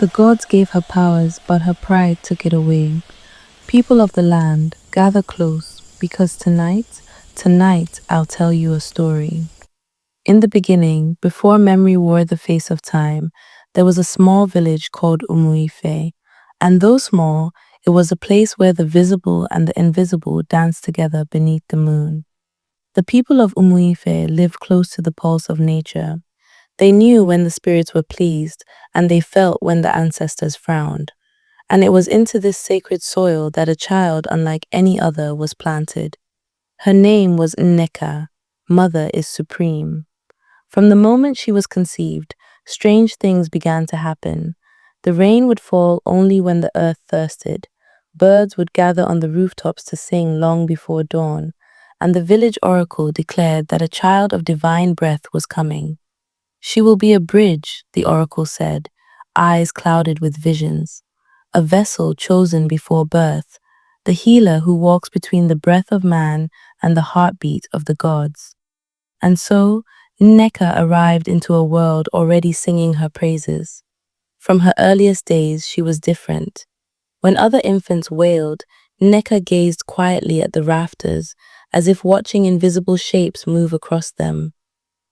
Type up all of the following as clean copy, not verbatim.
The gods gave her powers, but her pride took it away. People of the land, gather close, because tonight I'll tell you a story. In the beginning, before memory wore the face of time, there was a small village called Umuife. And though small, it was a place where the visible and the invisible danced together beneath the moon. The people of Umuife lived close to the pulse of nature. They knew when the spirits were pleased, and they felt when the ancestors frowned. And it was into this sacred soil that a child unlike any other was planted. Her name was Nneka, Mother is Supreme. From the moment she was conceived, strange things began to happen. The rain would fall only when the earth thirsted. Birds would gather on the rooftops to sing long before dawn, and the village oracle declared that a child of divine breath was coming. She will be a bridge, the oracle said, eyes clouded with visions. A vessel chosen before birth, the healer who walks between the breath of man and the heartbeat of the gods. And so, Nneka arrived into a world already singing her praises. From her earliest days, she was different. When other infants wailed, Nneka gazed quietly at the rafters, as if watching invisible shapes move across them.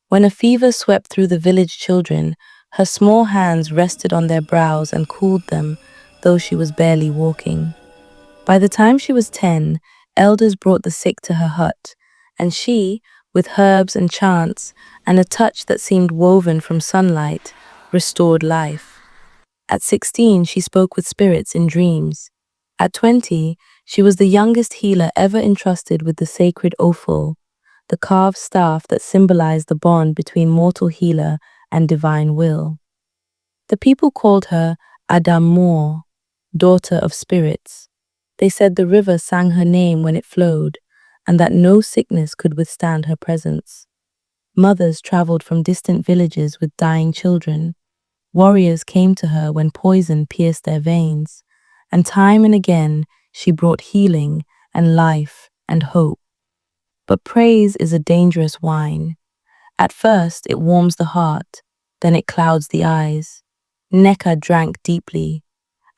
When a fever swept through the village children, her small hands rested on their brows and cooled them, though she was barely walking. By the time she was 10, elders brought the sick to her hut, and she, with herbs and chants, and a touch that seemed woven from sunlight, restored life. At 16, she spoke with spirits in dreams. At 20, she was the youngest healer ever entrusted with the sacred offal, the carved staff that symbolized the bond between mortal healer and divine will. The people called her Adamor, daughter of spirits. They said the river sang her name when it flowed, and that no sickness could withstand her presence. Mothers traveled from distant villages with dying children. Warriors came to her when poison pierced their veins, and time and again she brought healing and life and hope. But praise is a dangerous wine. At first it warms the heart, then it clouds the eyes. Nneka drank deeply.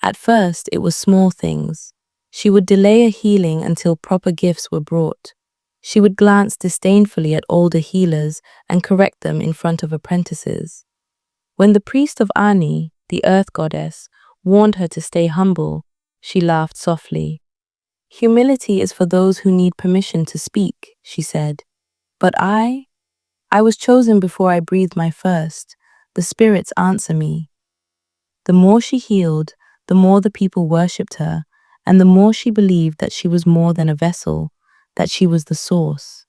At first it was small things. She would delay a healing until proper gifts were brought. She would glance disdainfully at older healers and correct them in front of apprentices. When the priest of Ani, the earth goddess, warned her to stay humble, she laughed softly. Humility is for those who need permission to speak, she said. But I was chosen before I breathed my first. The spirits answer me. The more she healed, the more the people worshipped her, and the more she believed that she was more than a vessel, that she was the source.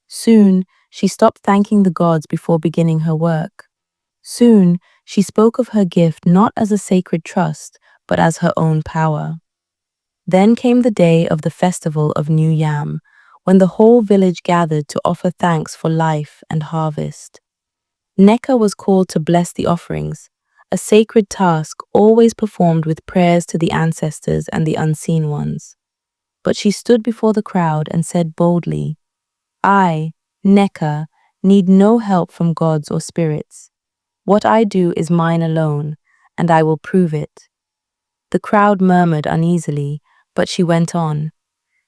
Soon, she stopped thanking the gods before beginning her work. Soon, she spoke of her gift not as a sacred trust, but as her own power. Then came the day of the festival of New Yam, when the whole village gathered to offer thanks for life and harvest. Nneka was called to bless the offerings, a sacred task always performed with prayers to the ancestors and the unseen ones. But she stood before the crowd and said boldly, I, Nneka, need no help from gods or spirits. What I do is mine alone, and I will prove it. The crowd murmured uneasily, but she went on.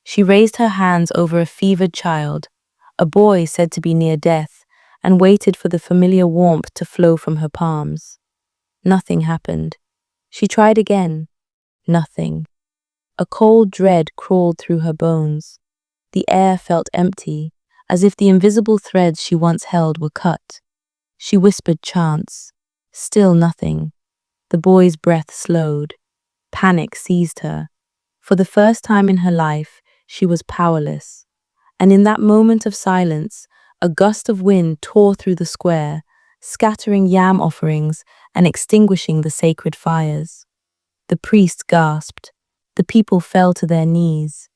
She raised her hands over a fevered child, a boy said to be near death, and waited for the familiar warmth to flow from her palms. Nothing happened. She tried again. Nothing. A cold dread crawled through her bones. The air felt empty, as if the invisible threads she once held were cut. She whispered chants. Still nothing. The boy's breath slowed. Panic seized her. For the first time in her life, she was powerless. And in that moment of silence, a gust of wind tore through the square, scattering yam offerings and extinguishing the sacred fires. The priest gasped. The people fell to their knees.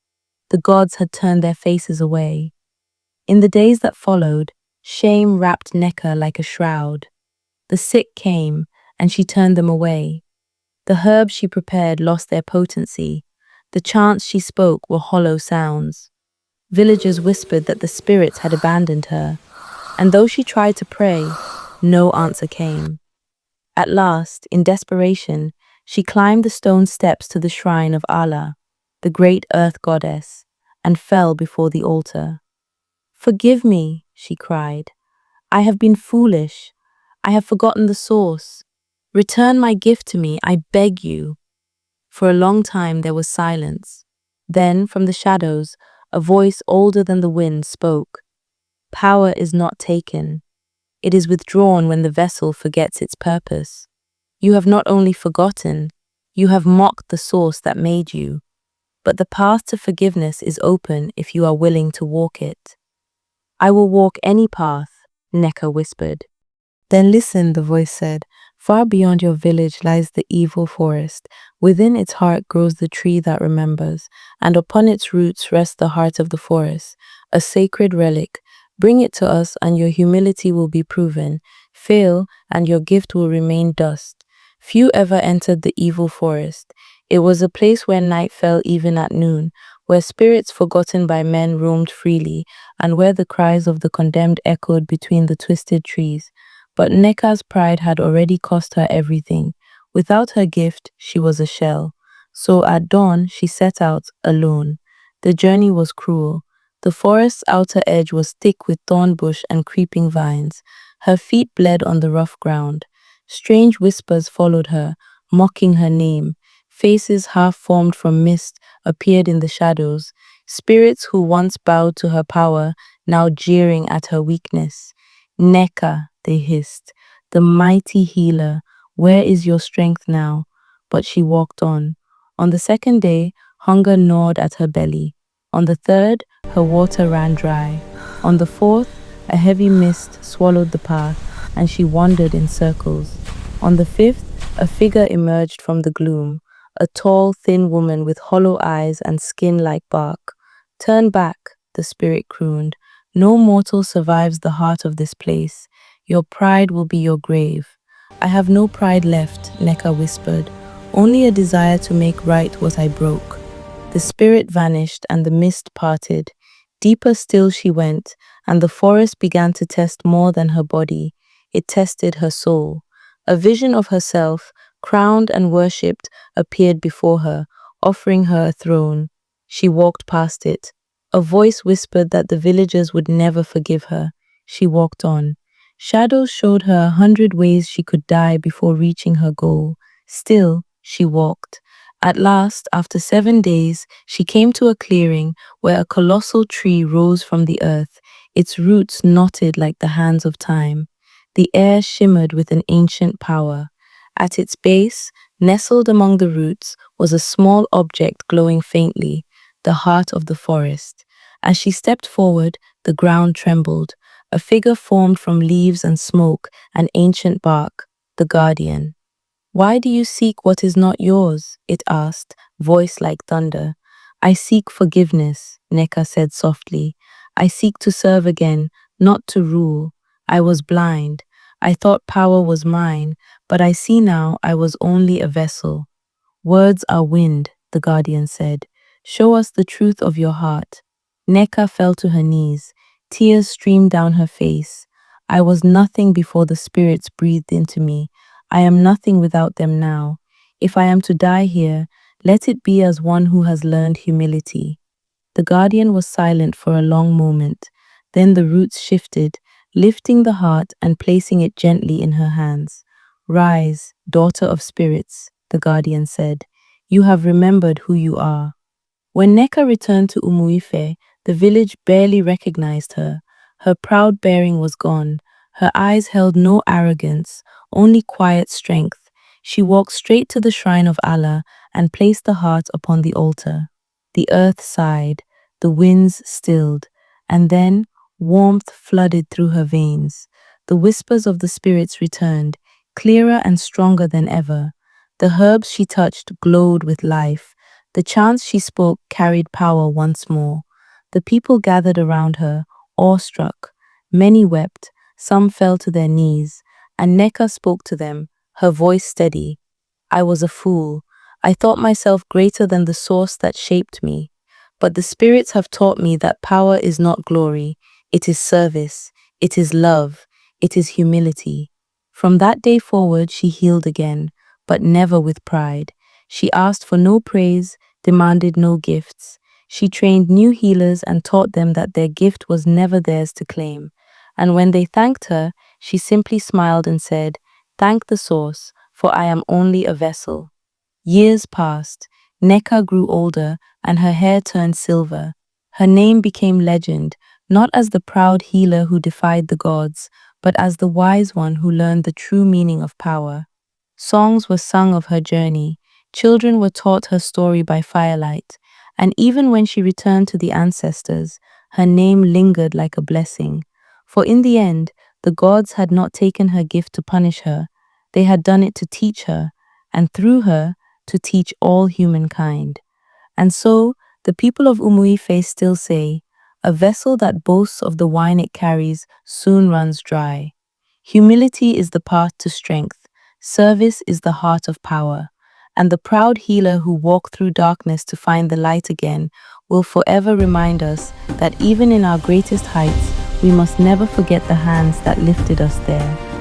The gods had turned their faces away. In the days that followed, shame wrapped Nneka like a shroud. The sick came, and she turned them away. The herbs she prepared lost their potency. The chants she spoke were hollow sounds. Villagers whispered that the spirits had abandoned her. And though she tried to pray, no answer came. At last, in desperation, she climbed the stone steps to the shrine of Allah, the great earth goddess, and fell before the altar. "Forgive me," she cried. "I have been foolish. I have forgotten the source. Return my gift to me, I beg you." For a long time there was silence. Then, from the shadows, a voice older than the wind spoke. "Power is not taken. It is withdrawn when the vessel forgets its purpose. You have not only forgotten, you have mocked the source that made you. But the path to forgiveness is open if you are willing to walk it." "I will walk any path," Neka whispered. "Then listen," the voice said. "Far beyond your village lies the evil forest. Within its heart grows the tree that remembers, and upon its roots rests the heart of the forest, a sacred relic. Bring it to us, and your humility will be proven. Fail, and your gift will remain dust." Few ever entered the evil forest. It was a place where night fell even at noon, where spirits forgotten by men roamed freely, and where the cries of the condemned echoed between the twisted trees. But Neka's pride had already cost her everything. Without her gift, she was a shell. So at dawn, she set out alone. The journey was cruel. The forest's outer edge was thick with thorn bush and creeping vines. Her feet bled on the rough ground. Strange whispers followed her, mocking her name. Faces half formed from mist appeared in the shadows. Spirits who once bowed to her power, now jeering at her weakness. "Neka," they hissed, "the mighty healer, where is your strength now?" But she walked on. On the second day, hunger gnawed at her belly. On the third, her water ran dry. On the fourth, a heavy mist swallowed the path, and she wandered in circles. On the fifth, a figure emerged from the gloom, a tall, thin woman with hollow eyes and skin like bark. "Turn back," the spirit crooned. "No mortal survives the heart of this place. Your pride will be your grave." "I have no pride left," Neka whispered. "Only a desire to make right what I broke." The spirit vanished and the mist parted. Deeper still she went, and the forest began to test more than her body. It tested her soul. A vision of herself, crowned and worshipped, appeared before her, offering her a throne. She walked past it. A voice whispered that the villagers would never forgive her. She walked on. Shadows showed her 100 ways she could die before reaching her goal. Still, she walked. At last, after 7 days, she came to a clearing where a colossal tree rose from the earth, its roots knotted like the hands of time. The air shimmered with an ancient power. At its base, nestled among the roots, was a small object glowing faintly, the heart of the forest. As she stepped forward, the ground trembled. A figure formed from leaves and smoke and ancient bark, the guardian. "Why do you seek what is not yours?" it asked, voice like thunder. "I seek forgiveness," Neka said softly. "I seek to serve again, not to rule. I was blind. I thought power was mine, but I see now I was only a vessel." "Words are wind," the guardian said. "Show us the truth of your heart." Neka fell to her knees. Tears streamed down her face. "I was nothing before the spirits breathed into me. I am nothing without them now. If I am to die here, let it be as one who has learned humility." The guardian was silent for a long moment. Then the roots shifted, lifting the heart and placing it gently in her hands. "Rise, daughter of spirits," the guardian said. "You have remembered who you are." When Neka returned to Umuife, the village barely recognized her. Her proud bearing was gone. Her eyes held no arrogance, only quiet strength. She walked straight to the shrine of Allah and placed the heart upon the altar. The earth sighed, the winds stilled, and then warmth flooded through her veins. The whispers of the spirits returned, clearer and stronger than ever. The herbs she touched glowed with life. The chants she spoke carried power once more. The people gathered around her, awestruck. Many wept, some fell to their knees, and Neka spoke to them, her voice steady. "I was a fool. I thought myself greater than the source that shaped me. But the spirits have taught me that power is not glory, it is service. It is love. It is humility. From that day forward, she healed again, but never with pride. She asked for no praise, demanded no gifts. She trained new healers and taught them that their gift was never theirs to claim. And when they thanked her, she simply smiled and said, "Thank the source, for I am only a vessel." Years passed. Neka grew older, and her hair turned silver. Her name became legend, not as the proud healer who defied the gods, but as the wise one who learned the true meaning of power. Songs were sung of her journey, children were taught her story by firelight, and even when she returned to the ancestors, her name lingered like a blessing. For in the end, the gods had not taken her gift to punish her, they had done it to teach her, and through her, to teach all humankind. And so, the people of Umuife still say, "A vessel that boasts of the wine it carries soon runs dry." Humility is the path to strength, service is the heart of power, and the proud healer who walked through darkness to find the light again will forever remind us that even in our greatest heights, we must never forget the hands that lifted us there.